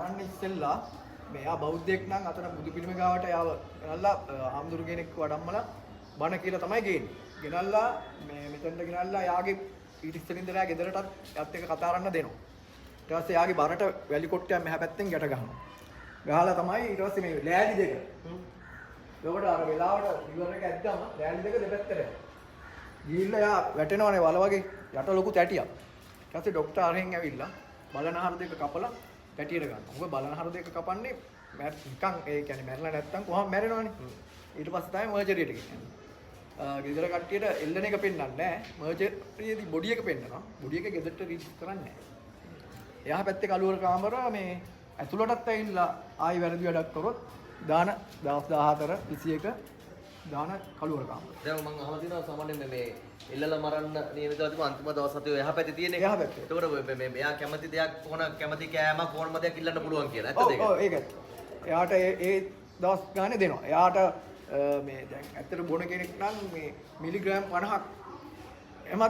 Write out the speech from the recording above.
මරන්න ඉස්සෙල්ලා මෙයා බෞද්ධයෙක් නම් අතන බුදු පිළිම ගාවට යාව ගෙනල්ලා ආම්දුරු කෙනෙක් වඩම්මලා බණ කියලා තමයි ගේන්නේ. ගෙනල්ලා මේ මෙතනට ගෙනල්ලා යාගේ ඊට ඉස්සෙල්ලින් ඉඳලා ගෙදරටත් යත් එක කතා කරන්න දෙනවා. ඊට පස්සේ යාගේ බරට වැලි කොට්ටයක් මෙහා පැත්තෙන් ගැට ගහනවා. ගහලා තමයි ඊට පස්සේ මේ ලෑලි දෙක. ඒකට අර වෙලාවට ඉවර එක ඇද්දම ලෑලි දෙක දෙපැත්තට. ගිහිල්ලා යා වැටෙනවනේ වල වගේ යට ලොකු තැටියක්. ඊට පස්සේ ડોක්ටර් අරහෙන් ඇවිල්ලා බලනහර දෙක කපලා පැටියට ගන්නවා. මොකද බලනහර දෙක කපන්නේ නිකන් ඒ කියන්නේ මැරලා නැත්තම් කොහොම මැරෙනවනේ. ඊට පස්සේ තමයි මර්ජරියට ගෙනියන්නේ. ගෙදර කට්ටියට එල්ලන එක පෙන්වන්නේ නැහැ. මර්ජරියේදී බොඩි එක පෙන්වනවා. බොඩි එක ගෙදරට රිලීස් කරන්නේ නැහැ. එයා පැත්තේ කළුවර කාමර මේ ඇතුළටත් ඇවිල්ලා ආයි වැරදි වැඩක් කරොත් දාන දවස් 14 21 දාන කළුවර කාමර. දැන් මම අහලා තියෙනවා සාමාන්‍යයෙන් මේ එල්ලලා මරන්න නියමිතව තිබුණ අන්තිම දවස් 7 එහා පැත්තේ තියෙන එක. එහා පැත්තේ. ඒකට මේ මෙයා කැමති දෙයක් ඕන කැමති කෑමක් ඕනම දෙයක් ඉල්ලන්න පුළුවන් කියලා. ඇත්තද ඒක? ඔව් ඒක. එයාට ඒ දවස් ගානේ දෙනවා. එයාට මේ දැන් ඇත්තට බොන කෙනෙක් නම් මේ මිලිග්‍රෑම් 50ක්